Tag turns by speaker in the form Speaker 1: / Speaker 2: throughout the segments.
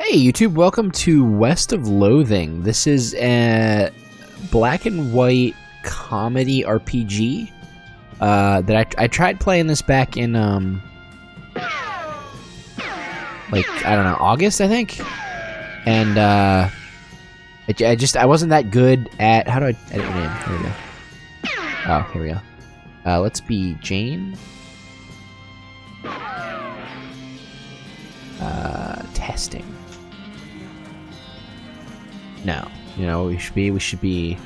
Speaker 1: Hey YouTube, welcome to West of Loathing. This is a black and white comedy RPG that I tried playing this back in like, I don't know, August I think, and I wasn't that good at, how do I edit your name? Here we go. Oh, here we go. Let's be Jane. Testing. No, you know, we should be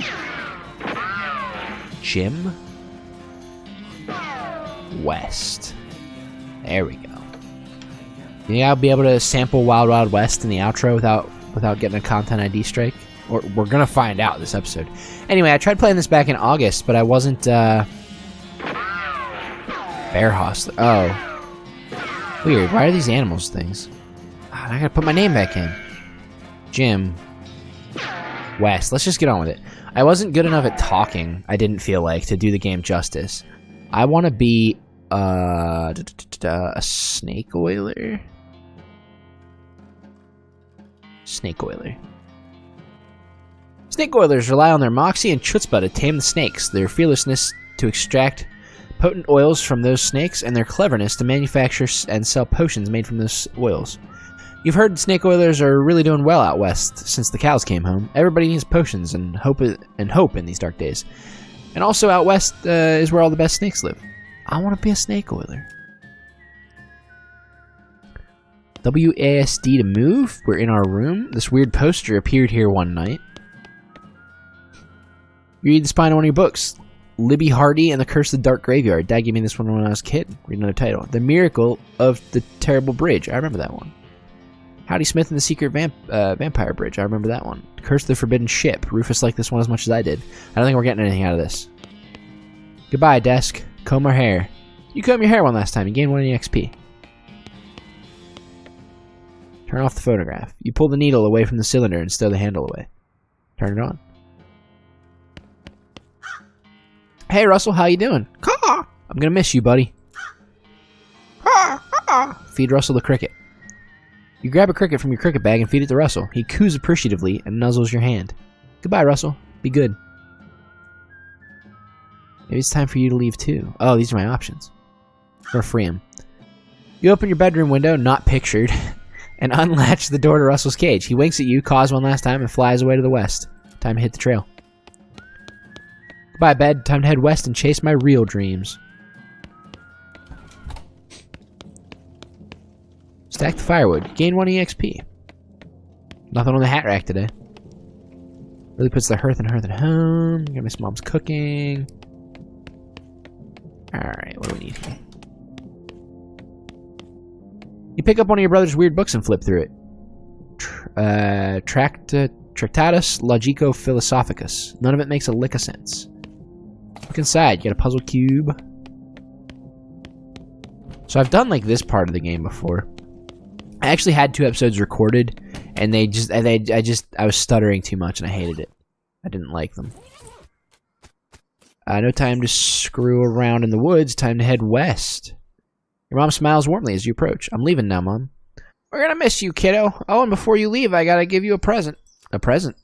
Speaker 1: Jim West. There we go. You think I'll be able to sample Wild Wild West in the outro without getting a content ID strike? Or we're gonna find out this episode. Anyway, I tried playing this back in August, but I wasn't Bear Hostler. Oh. Weird, why are these animals things? I gotta put my name back in. Jim West. Let's just get on with it. I wasn't good enough at talking, I didn't feel like, to do the game justice. I want to be a snake oiler. Snake oiler. Snake oilers rely on their moxie and chutzpah to tame the snakes, their fearlessness to extract potent oils from those snakes, and their cleverness to manufacture and sell potions made from those oils. You've heard snake oilers are really doing well out west since the cows came home. Everybody needs potions and hope in these dark days. And also out west is where all the best snakes live. I want to be a snake oiler. WASD to move. We're in our room. This weird poster appeared here one night. You read the spine of one of your books. Libby Hardy and the Curse of the Dark Graveyard. Dad gave me this one when I was a kid. Read another title. The Miracle of the Terrible Bridge. I remember that one. Howdy Smith and the Secret Vampire Bridge. I remember that one. Curse of the Forbidden Ship. Rufus liked this one as much as I did. I don't think we're getting anything out of this. Goodbye, desk. Comb our hair. You combed your hair one last time. You gained 1 EXP. Turn off the photograph. You pull the needle away from the cylinder and stow the handle away. Turn it on. Hey, Russell. How you doing? Caw! I'm gonna miss you, buddy. Caw! Caw! Feed Russell the cricket. You grab a cricket from your cricket bag and feed it to Russell. He coos appreciatively and nuzzles your hand. Goodbye, Russell. Be good. Maybe it's time for you to leave too. Oh, these are my options. Or free him. You open your bedroom window, not pictured, and unlatch the door to Russell's cage. He winks at you, caws one last time, and flies away to the west. Time to hit the trail. Goodbye, bed. Time to head west and chase my real dreams. Stack the firewood. Gain 1 EXP. Nothing on the hat rack today. Really puts the hearth at home. Gonna miss mom's cooking. Alright, what do we need here? You pick up one of your brother's weird books and flip through it. Tractatus Logico Philosophicus. None of it makes a lick of sense. Look inside. You got a puzzle cube. So I've done like this part of the game before. I actually had 2 episodes recorded, and I was stuttering too much, and I hated it. I didn't like them. No time to screw around in the woods. Time to head west. Your mom smiles warmly as you approach. I'm leaving now, Mom. We're gonna miss you, kiddo. Oh, and before you leave, I gotta give you a present. A present?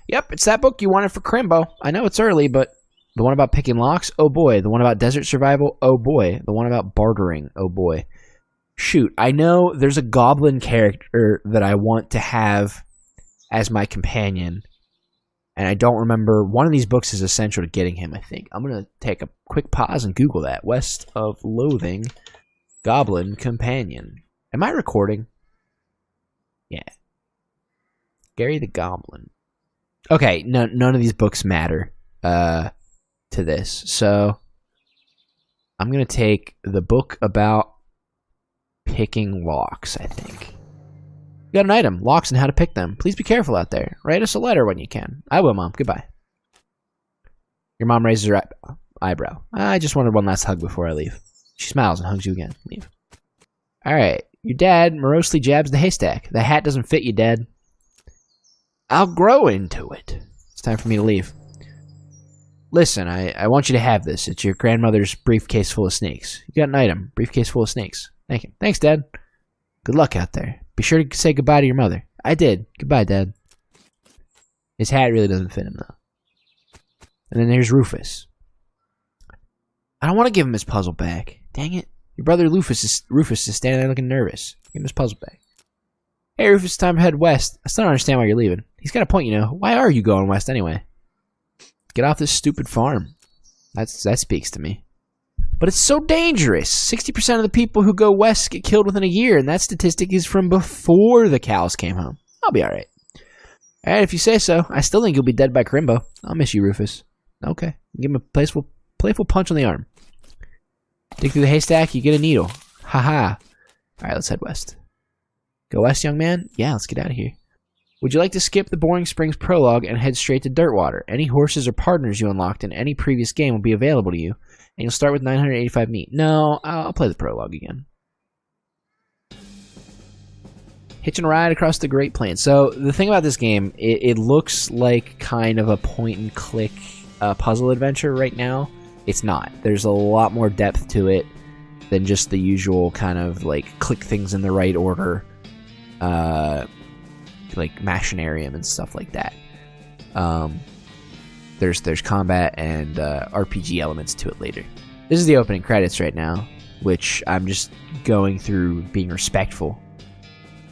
Speaker 1: Yep, it's that book you wanted for Crimbo. I know it's early, but the one about picking locks? Oh boy. The one about desert survival? Oh boy. The one about bartering? Oh boy. Shoot, I know there's a goblin character that I want to have as my companion, and I don't remember. One of these books is essential to getting him, I think. I'm going to take a quick pause and Google that. West of Loathing, Goblin Companion. Am I recording? Yeah. Gary the Goblin. Okay, none of these books matter to this, so I'm going to take the book about picking locks, I think. You got an item. Locks and how to pick them. Please be careful out there. Write us a letter when you can. I will, Mom. Goodbye. Your mom raises her eyebrow. I just wanted one last hug before I leave. She smiles and hugs you again. Leave. Alright. Your dad morosely jabs the haystack. The hat doesn't fit you, Dad. I'll grow into it. It's time for me to leave. Listen, I want you to have this. It's your grandmother's briefcase full of snakes. You got an item. Briefcase full of snakes. Thank you. Thanks, Dad. Good luck out there. Be sure to say goodbye to your mother. I did. Goodbye, Dad. His hat really doesn't fit him, though. And then there's Rufus. I don't want to give him his puzzle back. Dang it. Your brother Rufus is standing there looking nervous. Give him his puzzle back. Hey, Rufus, time to head west. I still don't understand why you're leaving. He's got a point, you know. Why are you going west anyway? Get off this stupid farm. That speaks to me. But it's so dangerous. 60% of the people who go west get killed within a year, and that statistic is from before the cows came home. I'll be alright. Alright, if you say so. I still think you'll be dead by Crimbo. I'll miss you, Rufus. Okay. Give him a playful punch on the arm. Dig through the haystack, you get a needle. Haha. Alright, let's head west. Go west, young man? Yeah, let's get out of here. Would you like to skip the Boring Springs prologue and head straight to Dirtwater? Any horses or partners you unlocked in any previous game will be available to you, and you'll start with 985 meat. No, I'll play the prologue again. Hitching a ride across the Great Plains. So, the thing about this game, it looks like kind of a point-and-click puzzle adventure right now. It's not. There's a lot more depth to it than just the usual kind of, like, click things in the right order, like machinarium and stuff like that. There's combat and RPG elements to it later. This is the opening credits right now, which I'm just going through being respectful.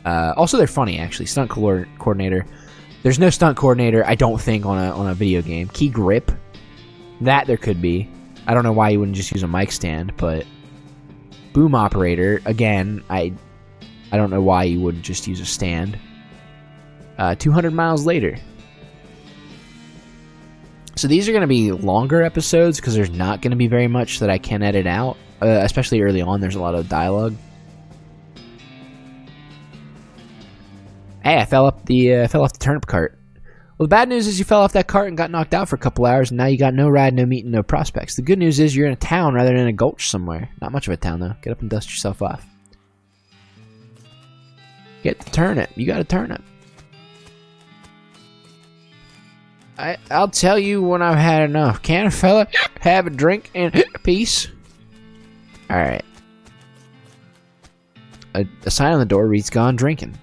Speaker 1: Also, they're funny, actually. Stunt coordinator. There's no stunt coordinator, I don't think, on a video game. Key grip. That there could be. I don't know why you wouldn't just use a mic stand, but boom operator. Again, I don't know why you wouldn't just use a stand. 200 miles later. So these are going to be longer episodes because there's not going to be very much that I can edit out. Especially early on, there's a lot of dialogue. Hey, I fell off the turnip cart. Well, the bad news is you fell off that cart and got knocked out for a couple hours, and now you got no ride, no meat, and no prospects. The good news is you're in a town rather than in a gulch somewhere. Not much of a town, though. Get up and dust yourself off. Get the turnip. You got a turnip. I'll tell you when I've had enough. Can a fella have a drink in peace? Alright. A sign on the door reads, "Gone drinking."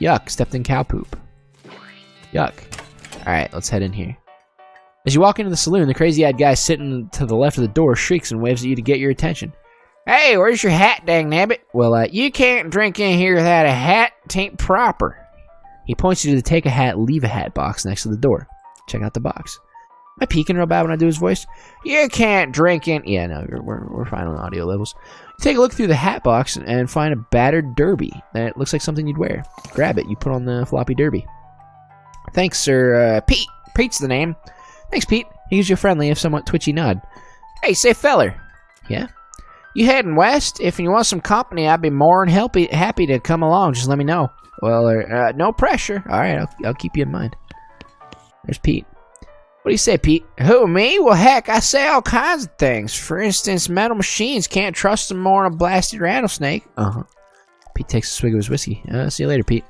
Speaker 1: Yuck, stepped in cow poop. Yuck. Alright, let's head in here. As you walk into the saloon, the crazy-eyed guy sitting to the left of the door shrieks and waves at you to get your attention. Hey, where's your hat, dang nabbit? Well, you can't drink in here without a hat. Tain't proper. He points you to the take a hat, leave a hat box next to the door. Check out the box. Am I peeking real bad when I do his voice? You can't drink in... Yeah, no, we're fine on audio levels. You take a look through the hat box and find a battered derby that looks like something you'd wear. Grab it. You put on the floppy derby. Thanks, sir. Pete. Pete's the name. Thanks, Pete. He gives you a friendly, if somewhat twitchy nod. Hey, say, feller. Yeah? You heading west? If you want some company, I'd be more than happy to come along. Just let me know. Well, no pressure. All right, I'll keep you in mind. There's Pete. What do you say, Pete? Who, me? Well, heck, I say all kinds of things. For instance, metal machines, can't trust them more than a blasted rattlesnake. Uh-huh. Pete takes a swig of his whiskey. See you later, Pete.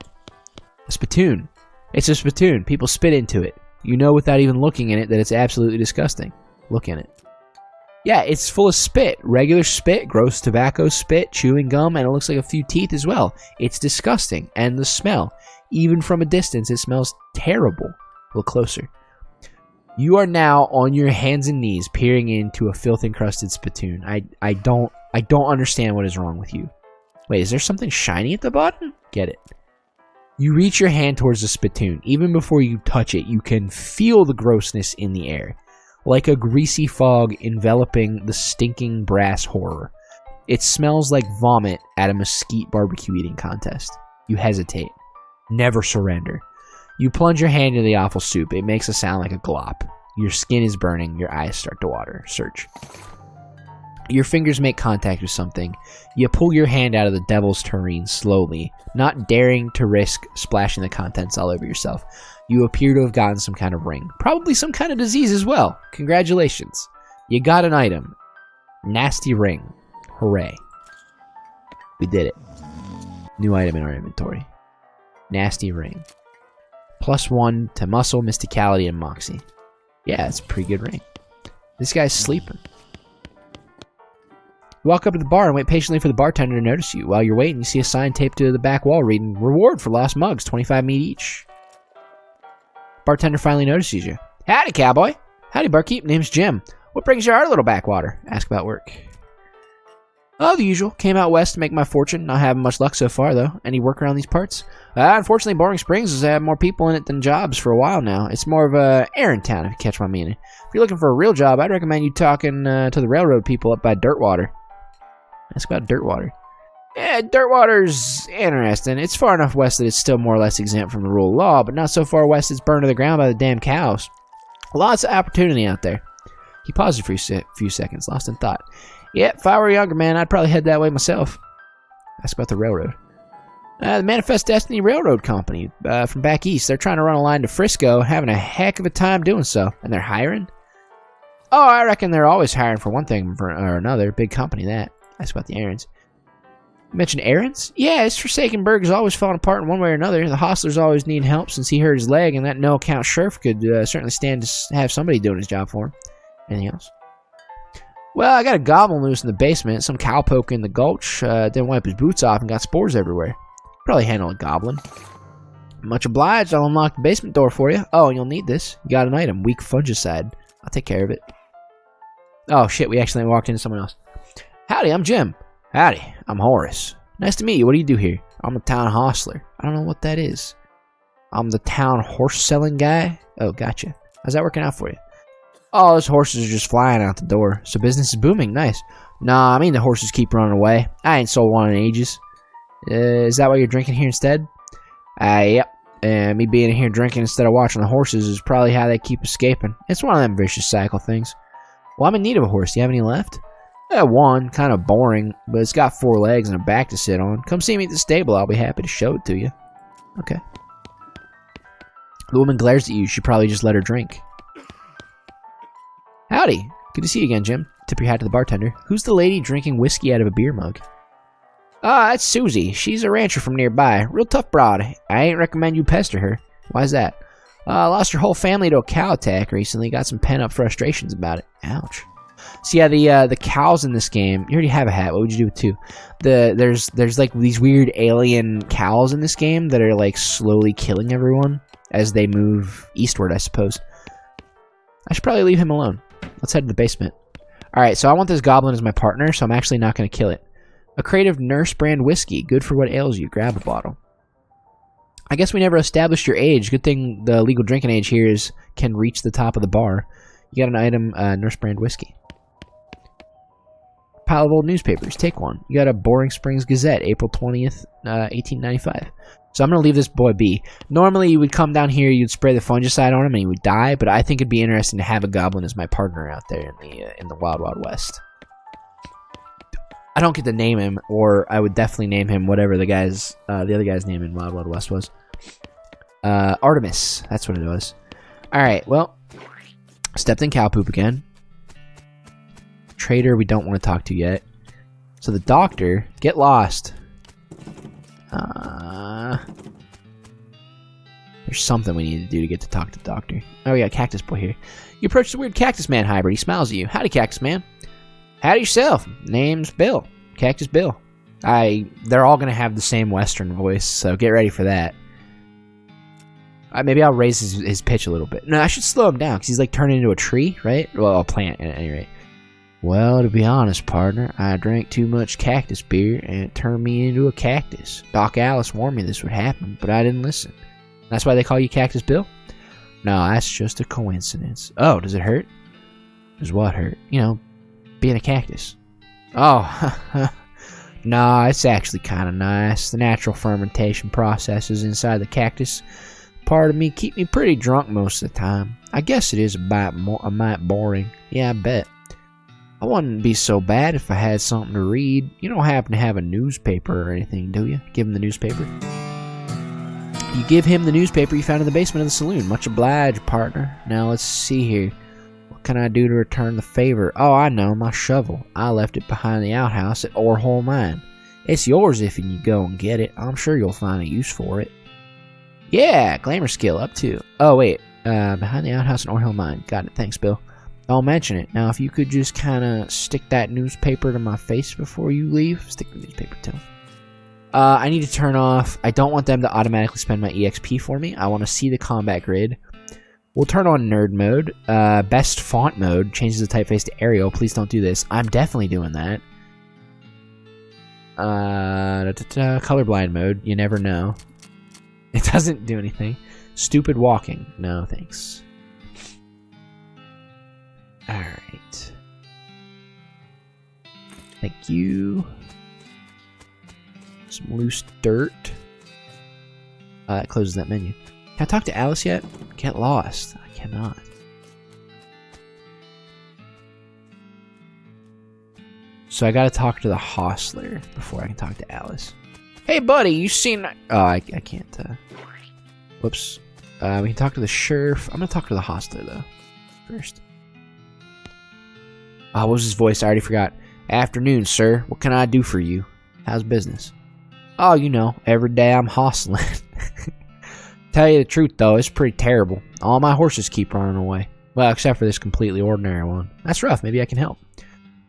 Speaker 1: A spittoon. It's a spittoon. People spit into it. You know without even looking in it that it's absolutely disgusting. Look in it. Yeah, it's full of spit. Regular spit, gross tobacco spit, chewing gum, and it looks like a few teeth as well. It's disgusting. And the smell. Even from a distance, it smells terrible. Look closer. You are now on your hands and knees peering into a filth-encrusted spittoon. I don't understand what is wrong with you. Wait, is there something shiny at the bottom? Get it. You reach your hand towards the spittoon. Even before you touch it, you can feel the grossness in the air. Like a greasy fog enveloping the stinking brass horror. It smells like vomit at a mesquite barbecue eating contest. You hesitate. Never surrender. You plunge your hand into the awful soup. It makes a sound like a glop. Your skin is burning. Your eyes start to water. Search. Your fingers make contact with something. You pull your hand out of the devil's tureen slowly, not daring to risk splashing the contents all over yourself. You appear to have gotten some kind of ring. Probably some kind of disease as well. Congratulations. You got an item. Nasty ring. Hooray. We did it. New item in our inventory. Nasty ring. +1 to muscle, mysticality, and moxie. Yeah, it's a pretty good ring. This guy's sleeping. You walk up to the bar and wait patiently for the bartender to notice you. While you're waiting, you see a sign taped to the back wall reading, "Reward for lost mugs, 25 meat each." Bartender finally notices you. "Howdy, cowboy." "Howdy, barkeep. Name's Jim. What brings you our little backwater?" "Ask about work." "Oh, the usual. Came out west to make my fortune. Not having much luck so far, though. Any work around these parts?" Unfortunately, Boring Springs has had more people in it than jobs for a while now. It's more of a errand town, if you catch my meaning. If you're looking for a real job, I'd recommend you talking to the railroad people up by Dirtwater." Ask about Dirtwater. "Yeah, Dirtwater's interesting. It's far enough west that it's still more or less exempt from the rule of law, but not so far west it's burned to the ground by the damn cows. Lots of opportunity out there." He paused for a few seconds, lost in thought. "Yeah, if I were a younger man, I'd probably head that way myself." Ask about the railroad. The Manifest Destiny Railroad Company from back east. They're trying to run a line to Frisco, having a heck of a time doing so. And they're hiring? Oh, I reckon they're always hiring for one thing or another. Big company, that. Ask about the errands. You mentioned errands? Yeah, his Forsaken Burg is always falling apart in one way or another. The hostler's always need help since he hurt his leg, and that no-account sheriff could certainly stand to have somebody doing his job for him. Anything else? Well, I got a goblin loose in the basement. Some cowpoke in the gulch. Didn't wipe his boots off and got spores everywhere. Probably handle a goblin. Much obliged. I'll unlock the basement door for you. Oh, and you'll need this. You got an item. Weak fungicide. I'll take care of it. Oh, shit. We accidentally walked into someone else. Howdy, I'm Jim. Howdy, I'm Horace. Nice to meet you. What do you do here? I'm a town hostler. I don't know what that is. I'm the town horse-selling guy? Oh, gotcha. How's that working out for you? Oh, those horses are just flying out the door. So business is booming. Nice. Nah, I mean the horses keep running away. I ain't sold one in ages. Is that why you're drinking here instead? Yep. Me being here drinking instead of watching the horses is probably how they keep escaping. It's one of them vicious cycle things. Well, I'm in need of a horse. Do you have any left? One. Kind of boring, but it's got 4 legs and a back to sit on. Come see me at the stable. I'll be happy to show it to you. Okay. The woman glares at you. You should probably just let her drink. Howdy. Good to see you again, Jim. Tip your hat to the bartender. Who's the lady drinking whiskey out of a beer mug? That's Susie. She's a rancher from nearby. Real tough broad. I ain't recommend you pester her. Why's that? Lost her whole family to a cow attack recently. Got some pent-up frustrations about it. Ouch. So yeah, the cows in this game, you already have a hat. What would you do with 2? There's like these weird alien cows in this game that are like slowly killing everyone as they move eastward, I suppose. I should probably leave him alone. Let's head to the basement. Alright, so I want this goblin as my partner, so I'm actually not going to kill it. A crate of Nurse brand whiskey. Good for what ails you. Grab a bottle. I guess we never established your age. Good thing the legal drinking age here is can reach the top of the bar. You got an item, Nurse brand whiskey. Pile of old newspapers. Take one. You got a Boring Springs Gazette, April 20th, 1895. So I'm going to leave this boy be. Normally, you would come down here, you'd spray the fungicide on him, and he would die, but I think it'd be interesting to have a goblin as my partner out there in the Wild Wild West. I don't get to name him, or I would definitely name him whatever the other guy's name in Wild Wild West was. Artemis. That's what it was. Alright, well, stepped in cow poop again. Trader we don't want to talk to yet. So the doctor, get lost. There's something we need to do to get to talk to the doctor. Oh, we got Cactus Boy here. You approach the weird Cactus Man hybrid. He smiles at you. Howdy, Cactus Man. Howdy yourself. Name's Bill. Cactus Bill. They're all going to have the same Western voice, so get ready for that. Maybe I'll raise his pitch a little bit. No, I should slow him down, because he's like turning into a tree, right? Well, a plant, at any rate. Well, to be honest, partner, I drank too much cactus beer, and it turned me into a cactus. Doc Alice warned me this would happen, but I didn't listen. That's why they call you Cactus Bill? No, that's just a coincidence. Oh, does it hurt? Does what hurt? You know, being a cactus. Oh, nah, it's actually kind of nice. The natural fermentation processes inside the cactus part of me keep me pretty drunk most of the time. I guess it is a mite boring. Yeah, I bet. I wouldn't be so bad if I had something to read. You don't happen to have a newspaper or anything, do you? Give him the newspaper. You give him the newspaper you found in the basement of the saloon. Much obliged, partner. Now let's see here. What can I do to return the favor? Oh, I know, my shovel. I left it behind the outhouse at Orhole Mine. It's yours if you go and get it. I'm sure you'll find a use for it. Yeah, glamour skill up too. Oh, wait. Behind the outhouse at Orhole Mine. Got it. Thanks, Bill. Don't mention it. Now, if you could just kind of stick that newspaper to my face before you leave. Stick the newspaper to him. I need to turn off. I don't want them to automatically spend my EXP for me. I want to see the combat grid. We'll turn on nerd mode. Best font mode. Changes the typeface to Arial. Please don't do this. I'm definitely doing that. Colorblind mode. You never know. It doesn't do anything. Stupid walking. No, thanks. Alright. Thank you. Some loose dirt. That closes that menu. Can I talk to Alice yet? Get lost. I cannot. So I gotta talk to the hostler before I can talk to Alice. Hey buddy, you seen... Oh, I can't, Whoops. We can talk to the sheriff. I'm gonna talk to the hostler, though. First. What was his voice? I already forgot. Afternoon, sir. What can I do for you? How's business? Oh, you know, every day I'm hustling. Tell you the truth, though, it's pretty terrible. All my horses keep running away. Well, except for this completely ordinary one. That's rough. Maybe I can help.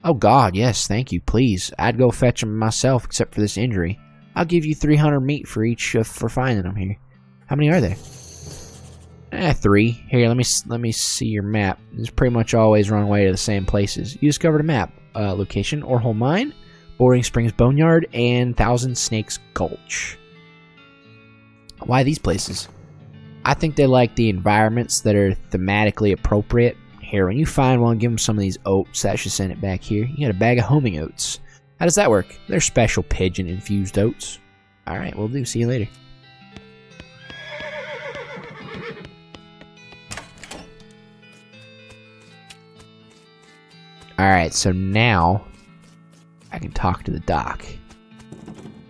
Speaker 1: Oh, God, yes, thank you, please. I'd go fetch them myself, except for this injury. I'll give you 300 meat for each for finding them here. How many are there? 3. Here, let me see your map. It's pretty much always run away to the same places. You discovered a map. Location, Orhole Mine, Boring Springs Boneyard, and Thousand Snakes Gulch. Why these places? I think they like the environments that are thematically appropriate. Here, when you find one, give them some of these oats. That should send it back here. You got a bag of homing oats. How does that work? They're special pigeon-infused oats. Alright, we'll do. See you later. Alright, so now I can talk to the doc.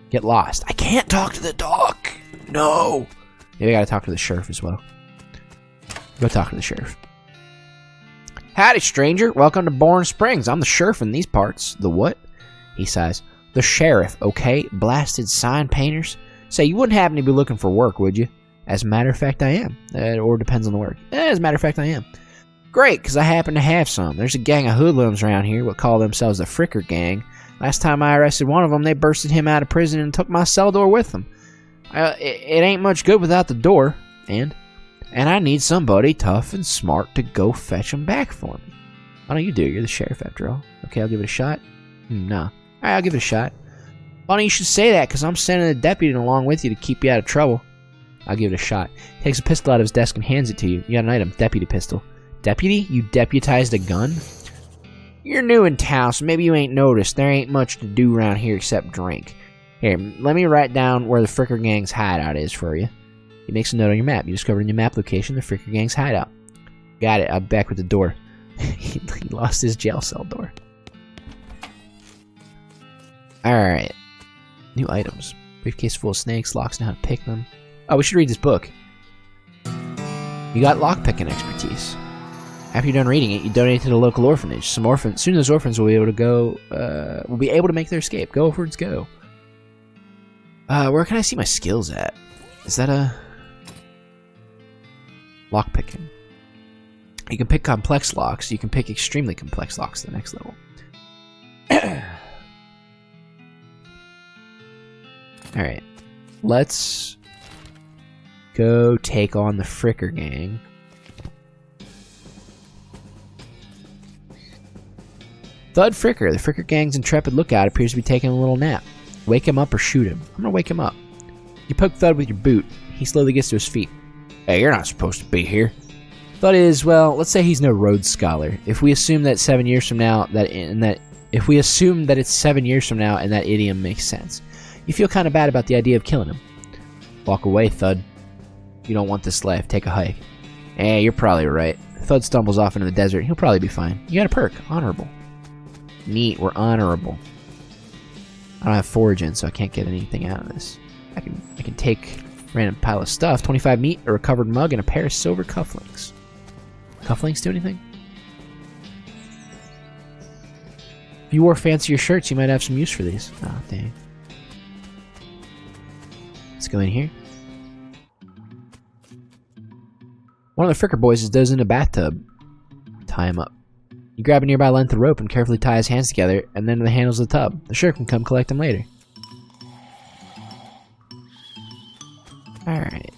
Speaker 1: Get lost. I can't talk to the doc! No! Maybe I gotta talk to the sheriff as well. Go talk to the sheriff. Howdy, stranger. Welcome to Boring Springs. I'm the sheriff in these parts. The what? He sighs. The sheriff, okay? Blasted sign painters. Say, you wouldn't happen to be looking for work, would you? As a matter of fact, I am. Or depends on the work. As a matter of fact, I am. Great, because I happen to have some. There's a gang of hoodlums around here what call themselves the Fricker Gang. Last time I arrested one of them, they bursted him out of prison and took my cell door with them. It ain't much good without the door. And I need somebody tough and smart to go fetch them back for me. Why don't you do it? You're the sheriff after all. Okay, I'll give it a shot. No. Alright, I'll give it a shot. Funny you should say that, because I'm sending a deputy along with you to keep you out of trouble. I'll give it a shot. He takes a pistol out of his desk and hands it to you. You got an item. Deputy pistol. Deputy? You deputized a gun? You're new in town, so maybe you ain't noticed. There ain't much to do around here except drink. Here, let me write down where the Fricker Gang's hideout is for you. He makes a note on your map. You discovered in your map location the Fricker Gang's hideout. Got it. I'm back with the door. He lost his jail cell door. Alright. New items. Briefcase full of snakes, locks, know how to pick them. Oh, we should read this book. You got lockpicking expertise. After you're done reading it, you donate it to the local orphanage. Soon those orphans will be able to go, will be able to make their escape. Go, orphans, go. Where can I see my skills at? Is that a... Lockpicking. You can pick complex locks. You can pick extremely complex locks to the next level. Alright. Let's go take on the Fricker Gang. Thud Fricker. The Fricker Gang's intrepid lookout appears to be taking a little nap. Wake him up or shoot him. I'm gonna wake him up. You poke Thud with your boot. He slowly gets to his feet. Hey, you're not supposed to be here. Thud is, well, let's say he's no Rhodes Scholar. If we assume that 7 years from now, if we assume that it's 7 years from now and that idiom makes sense, you feel kind of bad about the idea of killing him. Walk away, Thud. You don't want this life. Take a hike. Hey, you're probably right. Thud stumbles off into the desert. He'll probably be fine. You got a perk. Honorable. Neat. We're honorable. I don't have foraging, so I can't get anything out of this. I can take a random pile of stuff. 25 meat, a recovered mug, and a pair of silver cufflinks. Cufflinks do anything? If you wore fancier shirts, you might have some use for these. Oh, dang. Let's go in here. One of the Fricker boys is dozing in a bathtub. Tie him up. You grab a nearby length of rope and carefully tie his hands together, and then to the handles of the tub. The sheriff can come collect him later. Alright.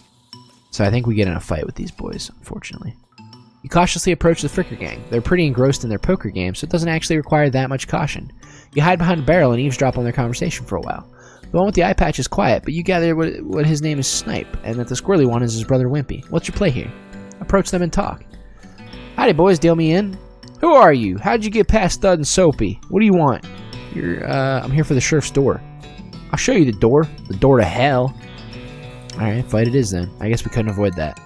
Speaker 1: So I think we get in a fight with these boys, unfortunately. You cautiously approach the Fricker gang. They're pretty engrossed in their poker game, so it doesn't actually require that much caution. You hide behind a barrel and eavesdrop on their conversation for a while. The one with the eye patch is quiet, but you gather what his name is Snipe, and that the squirrely one is his brother Wimpy. What's your play here? Approach them and talk. Howdy boys, deal me in. Who are you? How'd you get past Stud and Soapy? What do you want? I'm here for the sheriff's door. I'll show you the door to hell. Alright, fight it is then. I guess we couldn't avoid that.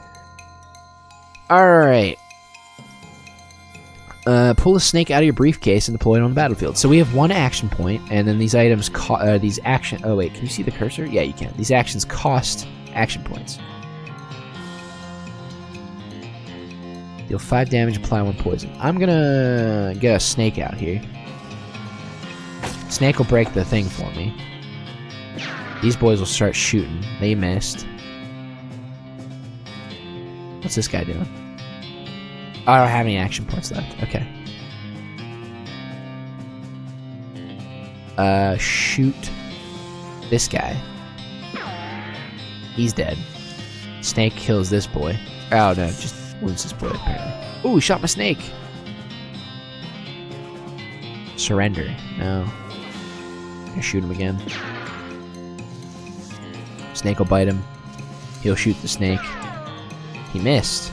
Speaker 1: Alright. Pull the snake out of your briefcase and deploy it on the battlefield. So we have one action point, and then these items oh wait, can you see the cursor? Yeah, you can. These actions cost action points. Deal 5 damage, apply 1 poison. I'm gonna get a snake out here. Snake will break the thing for me. These boys will start shooting. They missed. What's this guy doing? Oh, I don't have any action points left. Okay. Shoot this guy. He's dead. Snake kills this boy. Oh, no, just wounds this boy, apparently. Ooh, he shot my snake. Surrender. No. I shoot him again. Snake will bite him. He'll shoot the snake. He missed.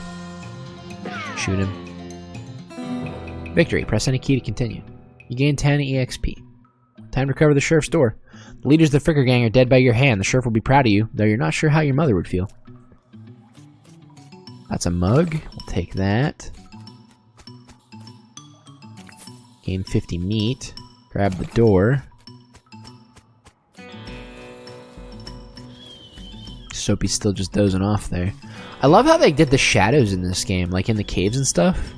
Speaker 1: Shoot him. Victory. Press any key to continue. You gain 10 EXP. Time to recover the sheriff's door. The leaders of the Fricker gang are dead by your hand. The sheriff will be proud of you, though you're not sure how your mother would feel. That's a mug. We'll take that. Gain 50 meat. Grab the door. Soapy's still just dozing off there. I love how they did the shadows in this game, like in the caves and stuff.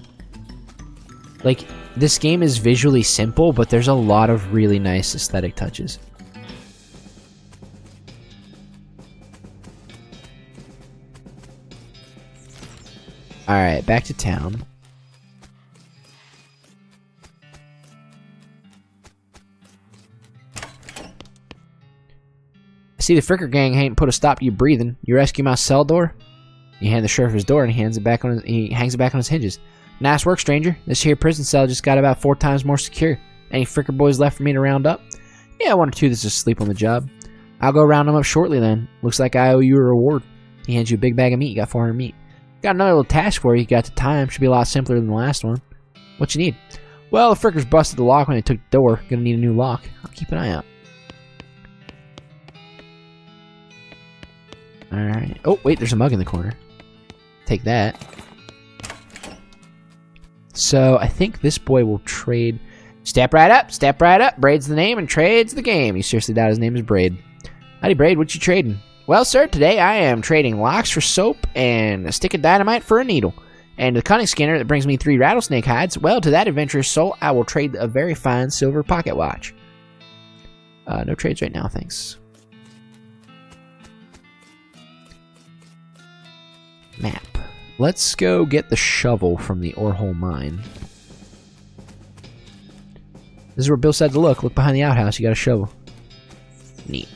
Speaker 1: Like, this game is visually simple, but there's a lot of really nice aesthetic touches. Alright, back to town. I see the Fricker gang ain't put a stop to you breathing. You rescue my cell door? You hand the sheriff his door and he hangs it back on his hinges. Nice work, stranger. This here prison cell just got about 4 times more secure. Any Fricker boys left for me to round up? Yeah, 1 or 2 that's asleep on the job. I'll go round them up shortly then. Looks like I owe you a reward. He hands you a big bag of meat. You got 400 meat. Got another little task for you. You got the time. Should be a lot simpler than the last one. What you need? Well, the Frickers busted the lock when they took the door. Gonna need a new lock. I'll keep an eye out. Alright. Oh, wait, there's a mug in the corner. Take that. So, I think this boy will trade... Step right up, step right up. Braid's the name and trade's the game. You seriously doubt his name is Braid. Howdy, Braid. What you trading? Well, sir, today I am trading locks for soap and a stick of dynamite for a needle. And the cunning skinner that brings me 3 rattlesnake hides, well, to that adventurous soul, I will trade a very fine silver pocket watch. No trades right now, thanks. Map. Let's go get the shovel from the Orehole mine. This is where Bill said to look. Look behind the outhouse, you got a shovel. Neat.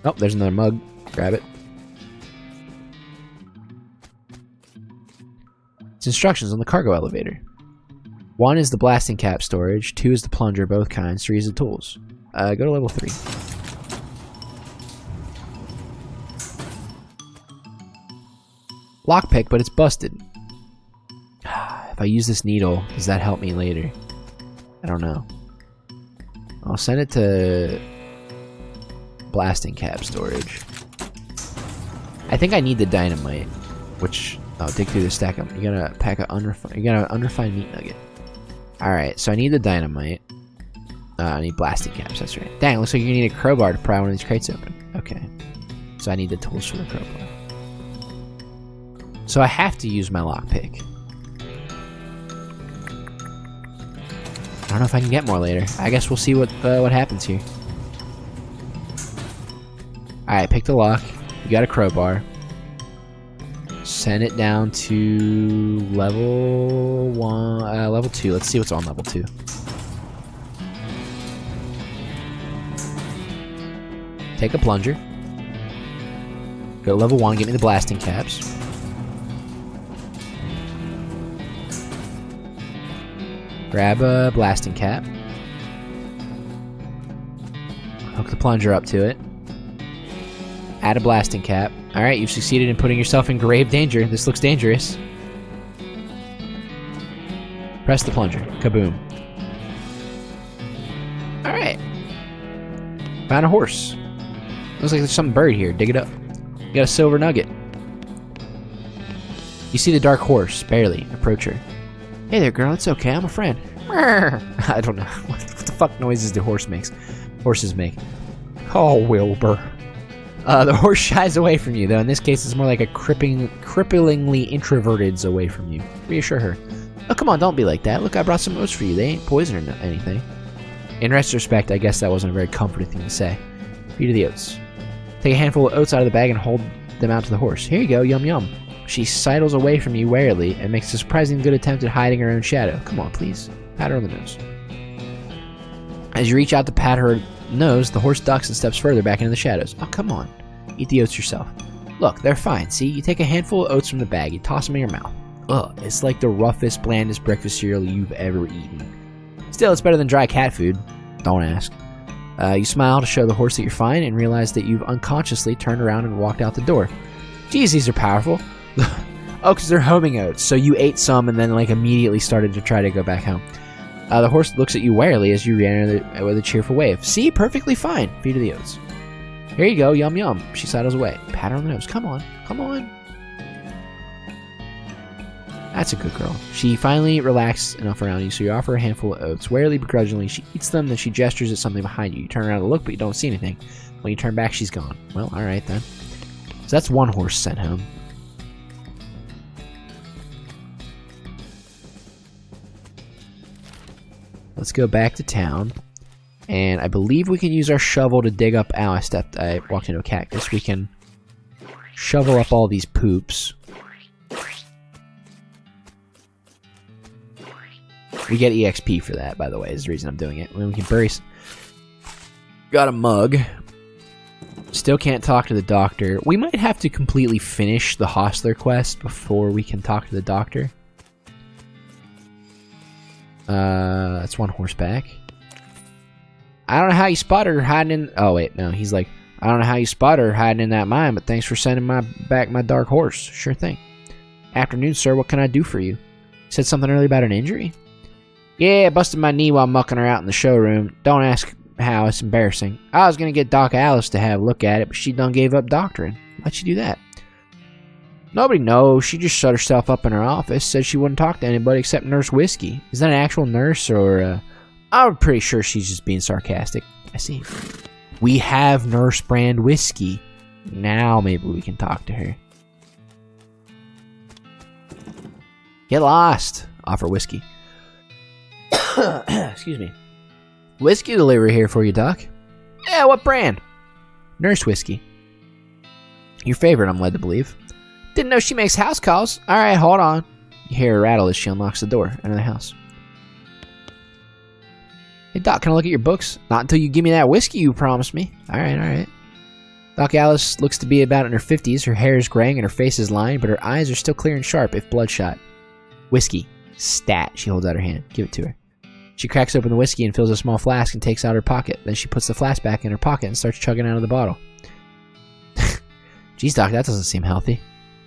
Speaker 1: Oh, there's another mug. Grab it. It's instructions on the cargo elevator. 1 is the blasting cap storage, 2 is the plunger, both kinds, 3 is the tools. Go to level 3. Lockpick, but it's busted. If I use this needle, does that help me later? I don't know. I'll send it to blasting cap storage. I think I need the dynamite, which I'll dig through the stack. You're gonna pack a unrefined meat nugget. Alright, so I need the dynamite. I need blasting caps, that's right. Dang, looks like you need a crowbar to pry one of these crates open. Okay. So I need the tools for the crowbar. So I have to use my lockpick. I don't know if I can get more later. I guess we'll see what happens here. Alright, pick the lock. You got a crowbar. Send it down to level 1, level 2. Let's see what's on level 2. Take a plunger. Go to level 1, get me the blasting caps. Grab a blasting cap. Hook the plunger up to it. Add a blasting cap. Alright, you've succeeded in putting yourself in grave danger. This looks dangerous. Press the plunger. Kaboom. Alright. Found a horse. Looks like there's something buried here. Dig it up. You got a silver nugget. You see the dark horse, barely, approach her. Hey there, girl. It's okay. I'm a friend. I don't know. What the fuck noises do horses make? Oh, Wilbur. The horse shies away from you, though. In this case, it's more like a cripplingly introverted away from you. Reassure her. Oh, come on, don't be like that. Look, I brought some oats for you. They ain't poison or anything. In retrospect, I guess that wasn't a very comforting thing to say. Feed her the oats. Take a handful of oats out of the bag and hold them out to the horse. Here you go, yum yum. She sidles away from you warily and makes a surprisingly good attempt at hiding her own shadow. Come on, please. Pat her on the nose. As you reach out to pat her nose, the horse ducks and steps further back into the shadows. Oh, come on. Eat the oats yourself. Look, they're fine. See, you take a handful of oats from the bag, you toss them in your mouth. Ugh, it's like the roughest, blandest breakfast cereal you've ever eaten. Still, it's better than dry cat food. Don't ask. You smile to show the horse that you're fine and realize that you've unconsciously turned around and walked out the door. Geez, these are powerful. Oh, because they're homing oats, so you ate some and then like immediately started to try to go back home. The horse looks at you warily as you re-enter with a cheerful wave. See? Perfectly fine. Feed her the oats. Here you go. Yum yum. She sidles away. Pat her on the nose. Come on. Come on. That's a good girl. She finally relaxes enough around you, so you offer her a handful of oats. Warily, begrudgingly, she eats them, then she gestures at something behind you. You turn around to look, but you don't see anything. When you turn back, she's gone. Well, alright then. So that's one horse sent home. Let's go back to town. And I believe we can use our shovel to dig up... Ow, I walked into a cactus. We can shovel up all these poops. We get EXP for that, by the way, is the reason I'm doing it. When we can bury... Got a mug. Still can't talk to the doctor. We might have to completely finish the Hostler quest before we can talk to the doctor. That's one horseback. I don't know how you spotted her hiding in... Oh, wait, no. He's like, I don't know how you spotted her hiding in that mine, but thanks for sending back my dark horse. Sure thing. Afternoon, sir. What can I do for you? You said something earlier about an injury? Yeah, I busted my knee while mucking her out in the showroom. Don't ask how. It's embarrassing. I was going to get Doc Alice to have a look at it, but she done gave up doctoring. Why'd she do that? Nobody knows. She just shut herself up in her office. Said she wouldn't talk to anybody except Nurse Whiskey. Is that an actual nurse or... I'm pretty sure she's just being sarcastic. I see. We have Nurse Brand Whiskey. Now maybe we can talk to her. Get lost. Offer whiskey. Excuse me. Whiskey delivery here for you, Doc. Yeah, what brand? Nurse Whiskey. Your favorite, I'm led to believe. Didn't know she makes house calls. Alright, hold on. You hear her rattle as she unlocks the door into the house. Hey, Doc, can I look at your books? Not until you give me that whiskey you promised me. Alright, alright. Doc Alice looks to be about in her 50s. Her hair is graying and her face is lined, but her eyes are still clear and sharp, if bloodshot. Whiskey. Stat. She holds out her hand. Give it to her. She cracks open the whiskey and fills a small flask and takes out her pocket. Then she puts the flask back in her pocket and starts chugging out of the bottle. Jeez, Doc, that doesn't seem healthy.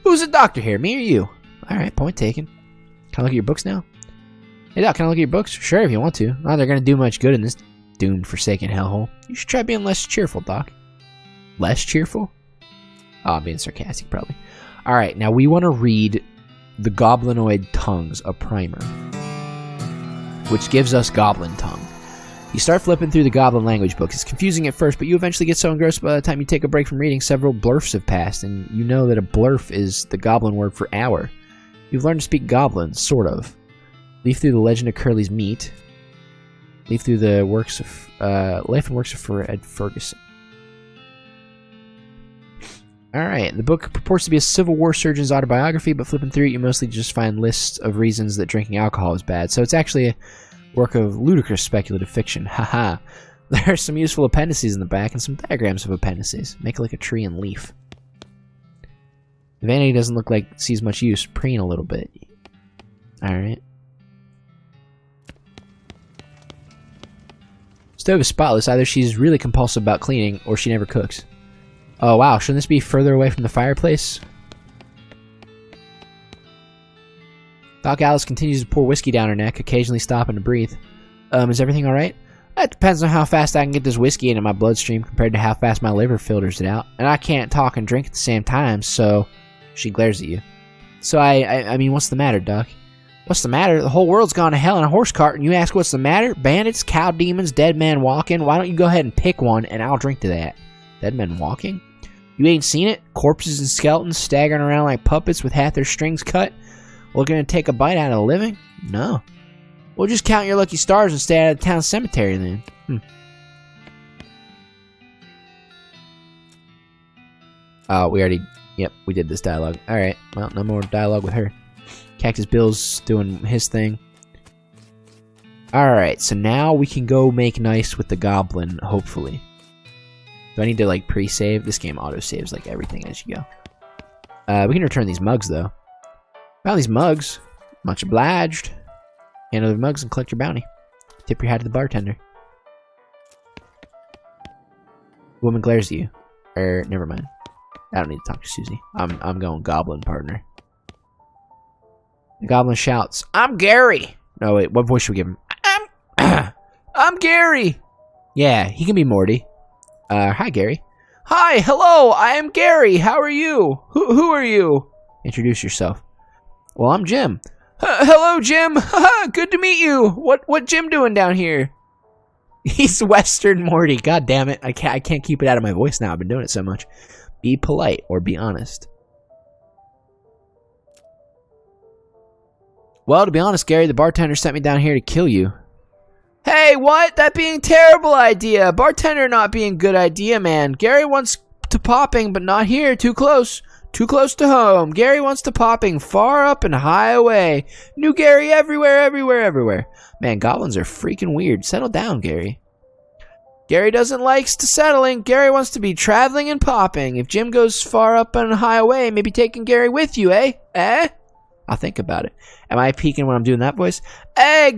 Speaker 1: Who's the doctor here, me or you? Alright, point taken. Can I look at your books now? Hey, Doc, can I look at your books? Sure, if you want to. Not they're going to do much good in this doomed, forsaken hellhole. You should try being less cheerful, Doc. Less cheerful? Oh, I'm being sarcastic, probably. Alright, now we want to read the Goblinoid Tongues, a primer, which gives us Goblin Tongue. You start flipping through the Goblin language book. It's confusing at first, but you eventually get so engrossed by the time you take a break from reading, several blurfs have passed, and you know that a blurf is the Goblin word for hour. You've learned to speak Goblin, sort of. Leaf through the Legend of Curly's Meat. Leaf through the works of Life and Works of Fred Ferguson. Alright, the book purports to be a Civil War surgeon's autobiography, but flipping through it, you mostly just find lists of reasons that drinking alcohol is bad. So it's actually a work of ludicrous speculative fiction. Haha. There are some useful appendices in the back and some diagrams of appendices. Make it like a tree and leaf. Vanity doesn't look like it sees much use. Preen a little bit. Alright. Stove is spotless. Either she's really compulsive about cleaning, or she never cooks. Oh wow, shouldn't this be further away from the fireplace? Doc Alice continues to pour whiskey down her neck, occasionally stopping to breathe. Is everything alright? That depends on how fast I can get this whiskey into my bloodstream compared to how fast my liver filters it out. And I can't talk and drink at the same time, so... She glares at you. So I mean, what's the matter, Doc? What's the matter? The whole world's gone to hell in a horse cart, and you ask what's the matter? Bandits, cow demons, dead men walking. Why don't you go ahead and pick one, and I'll drink to that. Dead men walking? You ain't seen it? Corpses and skeletons staggering around like puppets with half their strings cut? Looking to take a bite out of the living? No. Well, just count your lucky stars and stay out of the town cemetery then. We already... Yep, we did this dialogue. Alright, well, no more dialogue with her. Cactus Bill's doing his thing. Alright, so now we can go make nice with the goblin, hopefully. Do I need to, like, pre-save? This game auto-saves, like, everything as you go. We can return these mugs, though. Found these mugs. Much obliged. Hand over the mugs and collect your bounty. Tip your hat to the bartender. The woman glares at you. Never mind. I don't need to talk to Susie. I'm going goblin, partner. The goblin shouts, "I'm Gary!" No, wait, what voice should we give him? I'm Gary! Yeah, he can be Morty. Hi, Gary. Hi, hello, I am Gary. How are you? Who are you? Introduce yourself. Well, I'm Jim. Hello, Jim. Good to meet you. What Jim doing down here? He's Western Morty. God damn it. I can't keep it out of my voice now. I've been doing it so much. Be polite or be honest. Well, to be honest, Gary, the bartender sent me down here to kill you. Hey, what? That being terrible idea. Bartender not being good idea, man. Gary wants to popping, but not here. Too close. Too close to home. Gary wants to popping far up and high away. New Gary everywhere, everywhere, everywhere. Man, goblins are freaking weird. Settle down, Gary. Gary doesn't likes to settling. Gary wants to be traveling and popping. If Jim goes far up and high away, maybe taking Gary with you, eh? Eh? I'll think about it. Am I peeking when I'm doing that voice? Hey,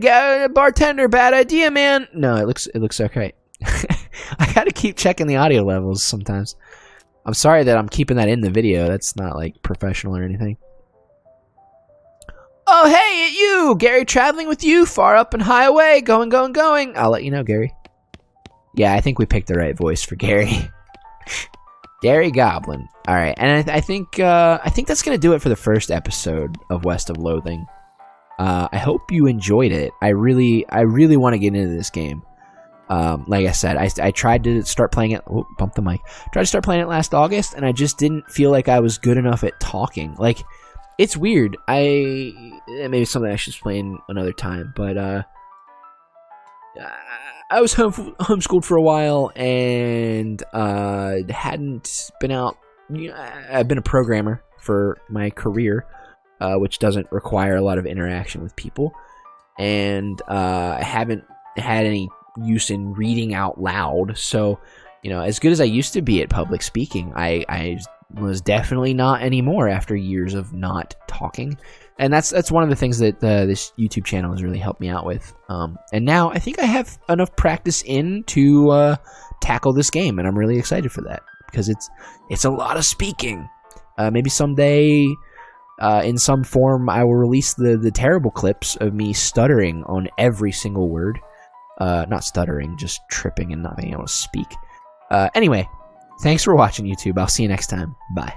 Speaker 1: bartender, bad idea, man. No, it looks okay. I gotta keep checking the audio levels sometimes. I'm sorry that I'm keeping that in the video. That's not like professional or anything. Oh, hey, it's you! Gary traveling with you, far up and high away, going, going, going. I'll let you know, Gary. Yeah, I think we picked the right voice for Gary. Gary Goblin. All right, and I think that's gonna do it for the first episode of West of Loathing. I hope you enjoyed it. I really want to get into this game. Like I said, I tried to start playing it. Oh, bump the mic. Tried to start playing it last August, and I just didn't feel like I was good enough at talking. Like, it's weird. Maybe something I should explain another time, but I was homeschooled for a while and hadn't been out. I've been a programmer for my career, which doesn't require a lot of interaction with people, and I haven't had any use in reading out loud. So, as good as I used to be at public speaking, I was definitely not anymore after years of not talking. And that's one of the things that this YouTube channel has really helped me out with. And now I think I have enough practice to tackle this game, and I'm really excited for that because it's a lot of speaking. Maybe someday, in some form, I will release the terrible clips of me stuttering on every single word. Not stuttering, just tripping and not being able to speak. Anyway, thanks for watching, YouTube. I'll see you next time. Bye.